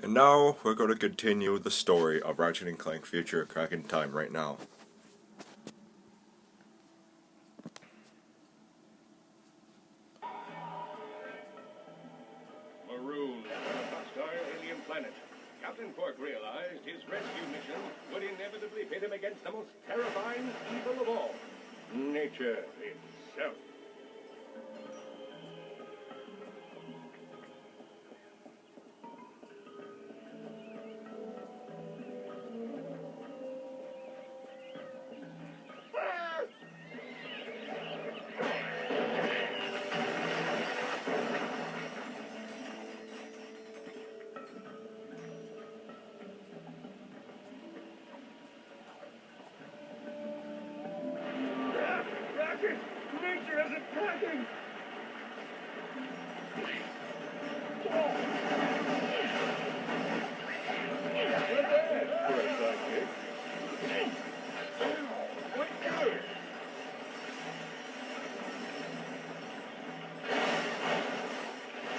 And now we're going to continue the story of Ratchet and Clank Future Cracking Time right now. Marooned on a hostile alien planet, Captain Quark realized his rescue mission would inevitably pit him against the most terrifying evil of all, nature itself. Ratchet! Nature is attacking! We're dead for a sidekick. What do?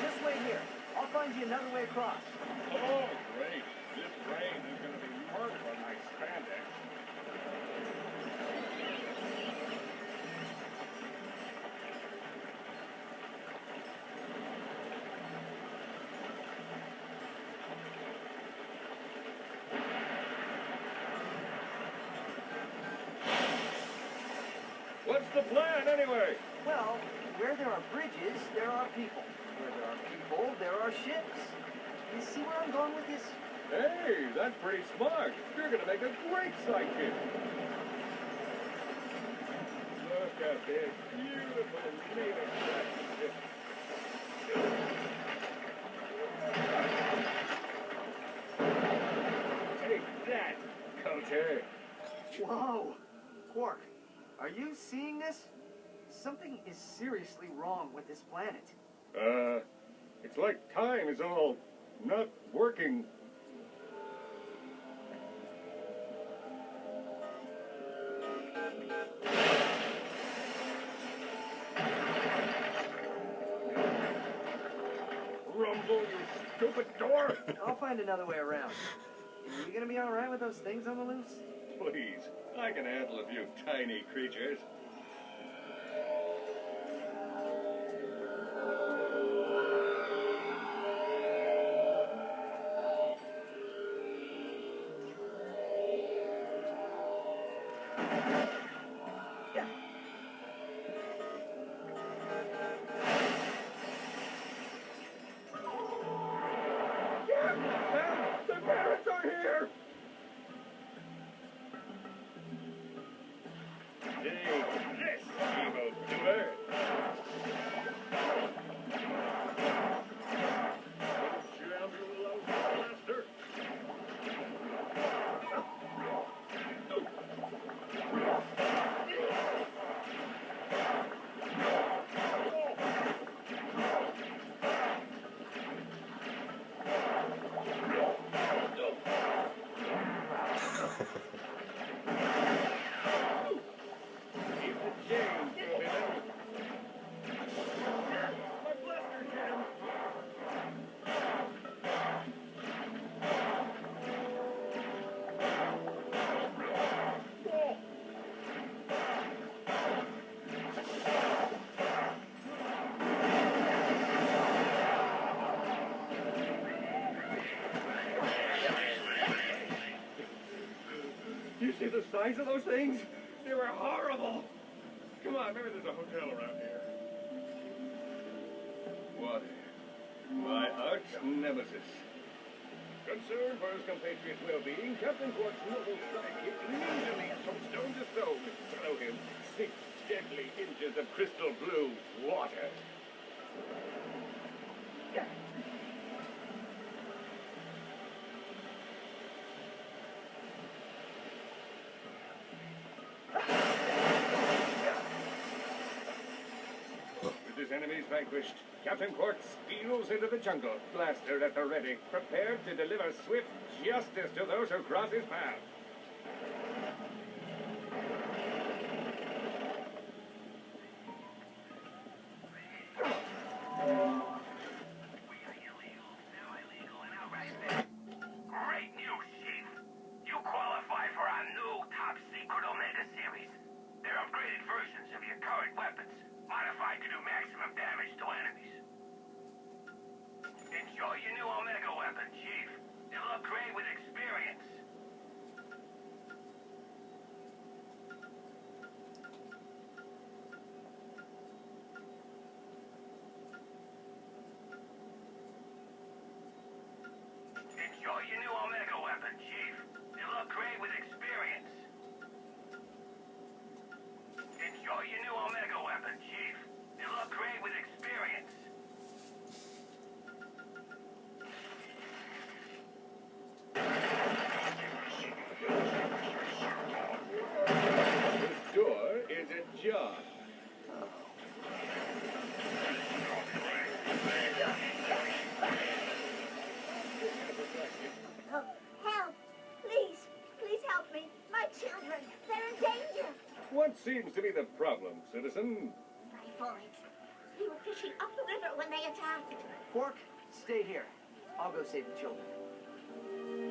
Just wait here. I'll find you another way across. Oh, great. This rain is going to be marked on my spandex. What's the plan, anyway? Well, where there are bridges, there are people. Where there are people, there are ships. You see where I'm going with this? Hey, that's pretty smart. You're going to make a great sidekick. Look at this beautiful native ship. Take that, Coacher. Whoa! Quark, are you seeing this? Something is seriously wrong with this planet. It's like time is all not working. Rumble, you stupid door! I'll find another way around. You gonna be alright with those things on the loose? Please, I can handle a few tiny creatures. Yeah. The parrots are here! Take this, evil doer! Jam you low blaster! Keep the chains moving. My blaster jam! You see the size of those things? They were horrible. Come on, maybe there's a hotel around here. What? My arch nemesis. Concerned for his compatriot's well-being, Captain Quark's noble sidekick immediately, from stone to stone, throw him 6 deadly inches of crystal blue water. With his enemies vanquished, Captain Quark steals into the jungle, blaster at the ready, prepared to deliver swift justice to those who cross his path. weapon, Chief. It'll upgrade with experience. Enjoy your new Omega weapon, Chief. It'll upgrade with experience. Enjoy your new Omega weapon, Chief. It'll upgrade with experience. The door is ajar. Oh, help! Please, please help me. My children, they're in danger. What seems to be the problem, citizen? My boys, we were fishing up the river when they attacked. Quark, stay here. I'll go save the children.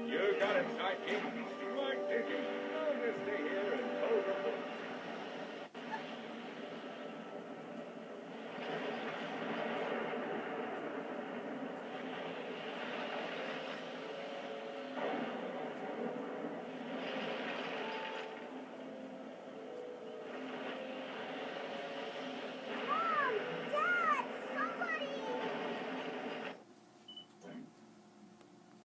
You got it, sidekick. Smart thinking. I'll just stay here